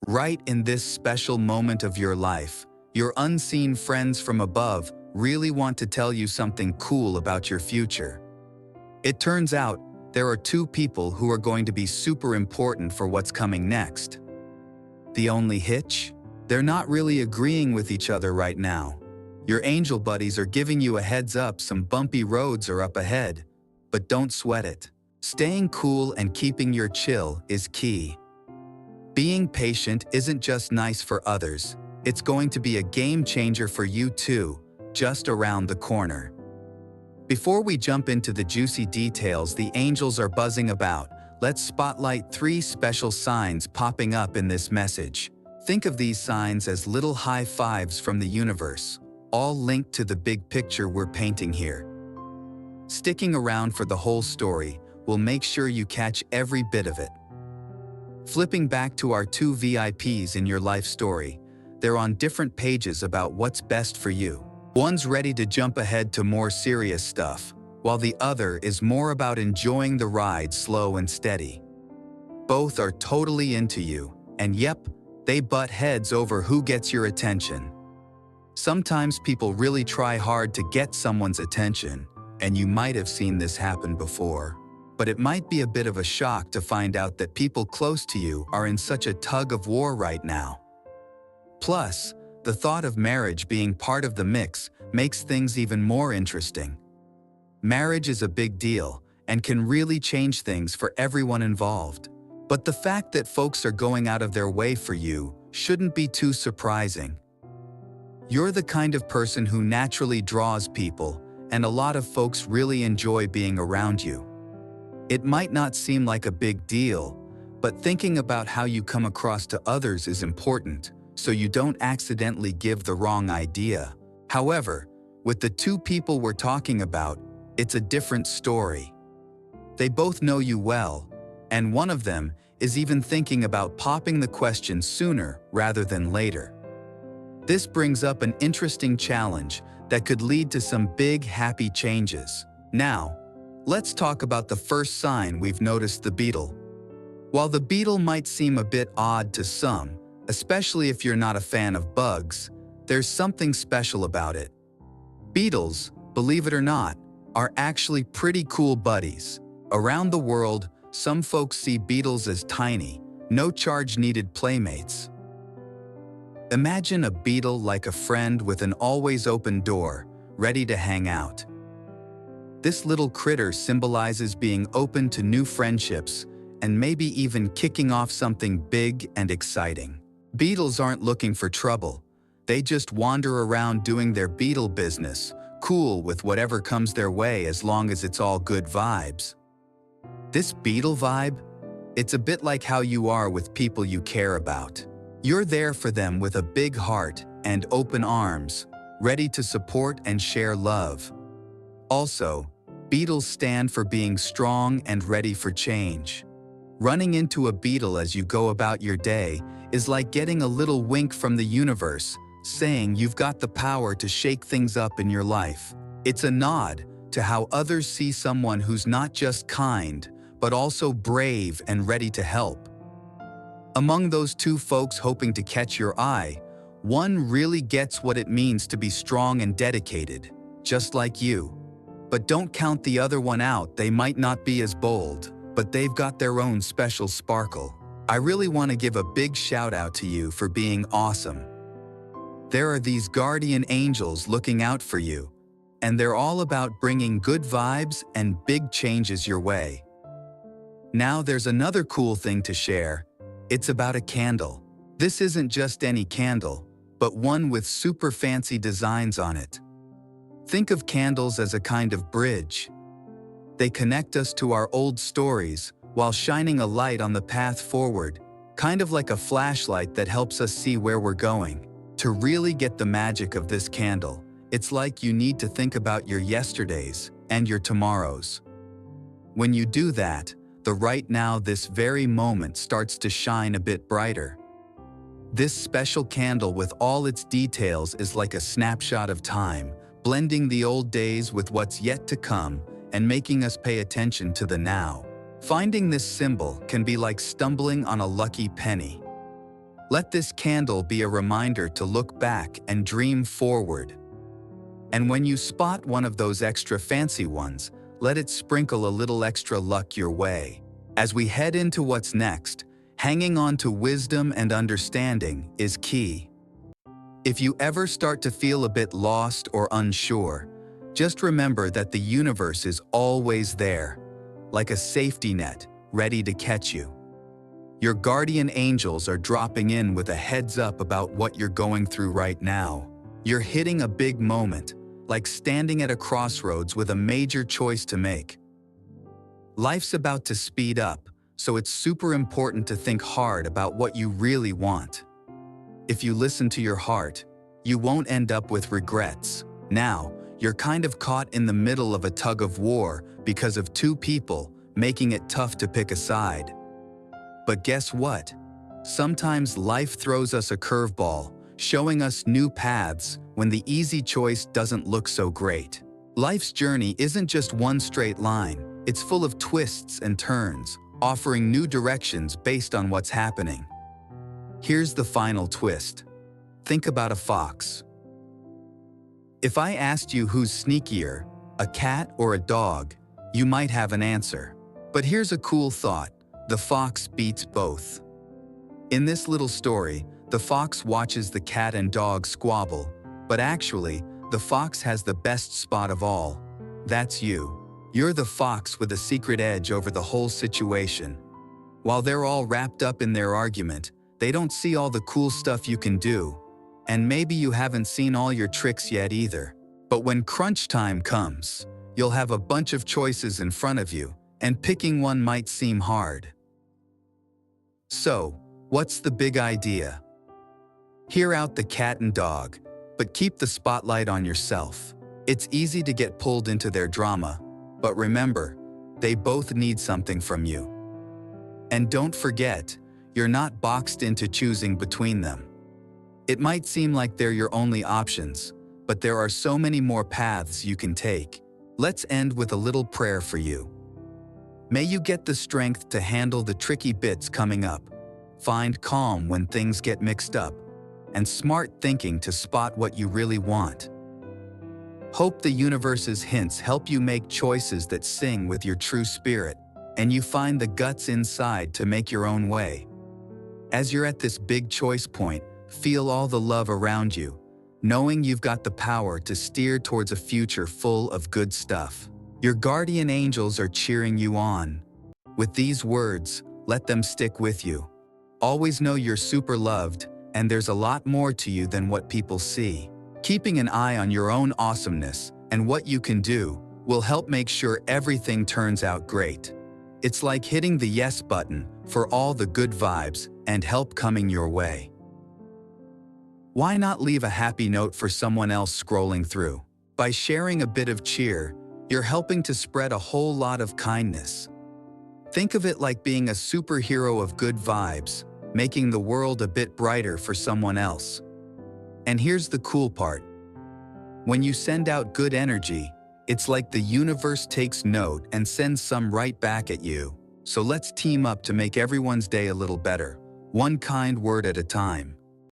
Right in this special moment of your life, your unseen friends from above really want to tell you something cool about your future. It turns out, there are two people who are going to be super important for what's coming next. The only hitch? They're not really agreeing with each other right now. Your angel buddies are giving you a heads up some bumpy roads are up ahead. But don't sweat it. Staying cool and keeping your chill is key. Being patient isn't just nice for others, it's going to be a game changer for you too, just around the corner. Before we jump into the juicy details the angels are buzzing about, let's spotlight 3 special signs popping up in this message. Think of these signs as little high fives from the universe, all linked to the big picture we're painting here. Sticking around for the whole story will make sure you catch every bit of it. Flipping back to our 2 VIPs in your life story, they're on different pages about what's best for you. One's ready to jump ahead to more serious stuff, while the other is more about enjoying the ride slow and steady. Both are totally into you, and yep, they butt heads over who gets your attention. Sometimes people really try hard to get someone's attention, and you might have seen this happen before. But it might be a bit of a shock to find out that people close to you are in such a tug of war right now. Plus, the thought of marriage being part of the mix makes things even more interesting. Marriage is a big deal and can really change things for everyone involved. But the fact that folks are going out of their way for you shouldn't be too surprising. You're the kind of person who naturally draws people, and a lot of folks really enjoy being around you. It might not seem like a big deal, but thinking about how you come across to others is important, so you don't accidentally give the wrong idea. However, with the 2 people we're talking about, it's a different story. They both know you well, and one of them is even thinking about popping the question sooner rather than later. This brings up an interesting challenge that could lead to some big, happy changes. Now, let's talk about the first sign we've noticed, the beetle. While the beetle might seem a bit odd to some, especially if you're not a fan of bugs, there's something special about it. Beetles, believe it or not, are actually pretty cool buddies. Around the world, some folks see beetles as tiny, no-charge needed playmates. Imagine a beetle like a friend with an always open door, ready to hang out. This little critter symbolizes being open to new friendships and maybe even kicking off something big and exciting. Beetles aren't looking for trouble. They just wander around doing their beetle business, cool with whatever comes their way as long as it's all good vibes. This beetle vibe? It's a bit like how you are with people you care about. You're there for them with a big heart and open arms, ready to support and share love. Also, beetles stand for being strong and ready for change. Running into a beetle as you go about your day is like getting a little wink from the universe, saying you've got the power to shake things up in your life. It's a nod to how others see someone who's not just kind, but also brave and ready to help. Among those 2 folks hoping to catch your eye, one really gets what it means to be strong and dedicated, just like you. But don't count the other one out. They might not be as bold, but they've got their own special sparkle. I really want to give a big shout out to you for being awesome. There are these guardian angels looking out for you, and they're all about bringing good vibes and big changes your way. Now there's another cool thing to share. It's about a candle. This isn't just any candle, but one with super fancy designs on it. Think of candles as a kind of bridge. They connect us to our old stories while shining a light on the path forward, kind of like a flashlight that helps us see where we're going. To really get the magic of this candle, it's like you need to think about your yesterdays and your tomorrows. When you do that, the right now, this very moment starts to shine a bit brighter. This special candle with all its details is like a snapshot of time, blending the old days with what's yet to come and making us pay attention to the now. Finding this symbol can be like stumbling on a lucky penny. Let this candle be a reminder to look back and dream forward. And when you spot one of those extra fancy ones, let it sprinkle a little extra luck your way. As we head into what's next, hanging on to wisdom and understanding is key. If you ever start to feel a bit lost or unsure, just remember that the universe is always there, like a safety net, ready to catch you. Your guardian angels are dropping in with a heads up about what you're going through right now. You're hitting a big moment, like standing at a crossroads with a major choice to make. Life's about to speed up, so it's super important to think hard about what you really want. If you listen to your heart, you won't end up with regrets. Now, you're kind of caught in the middle of a tug of war because of two people, making it tough to pick a side. But guess what? Sometimes life throws us a curveball, showing us new paths when the easy choice doesn't look so great. Life's journey isn't just one straight line, it's full of twists and turns, offering new directions based on what's happening. Here's the final twist. Think about a fox. If I asked you who's sneakier, a cat or a dog, you might have an answer. But here's a cool thought. The fox beats both. In this little story, the fox watches the cat and dog squabble, but actually, the fox has the best spot of all. That's you. You're the fox with a secret edge over the whole situation. While they're all wrapped up in their argument, they don't see all the cool stuff you can do. And maybe you haven't seen all your tricks yet either. But when crunch time comes, you'll have a bunch of choices in front of you, and picking one might seem hard. So, what's the big idea? Hear out the cat and dog, but keep the spotlight on yourself. It's easy to get pulled into their drama, but remember, they both need something from you. And don't forget, you're not boxed into choosing between them. It might seem like they're your only options, but there are so many more paths you can take. Let's end with a little prayer for you. May you get the strength to handle the tricky bits coming up, find calm when things get mixed up, and smart thinking to spot what you really want. Hope the universe's hints help you make choices that sing with your true spirit, and you find the guts inside to make your own way. As you're at this big choice point, feel all the love around you, knowing you've got the power to steer towards a future full of good stuff. Your guardian angels are cheering you on. With these words, let them stick with you. Always know you're super loved, and there's a lot more to you than what people see. Keeping an eye on your own awesomeness and what you can do will help make sure everything turns out great. It's like hitting the yes button for all the good vibes and help coming your way. Why not leave a happy note for someone else scrolling through? By sharing a bit of cheer, you're helping to spread a whole lot of kindness. Think of it like being a superhero of good vibes, making the world a bit brighter for someone else. And here's the cool part. When you send out good energy, it's like the universe takes note and sends some right back at you. So let's team up to make everyone's day a little better, one kind word at a time.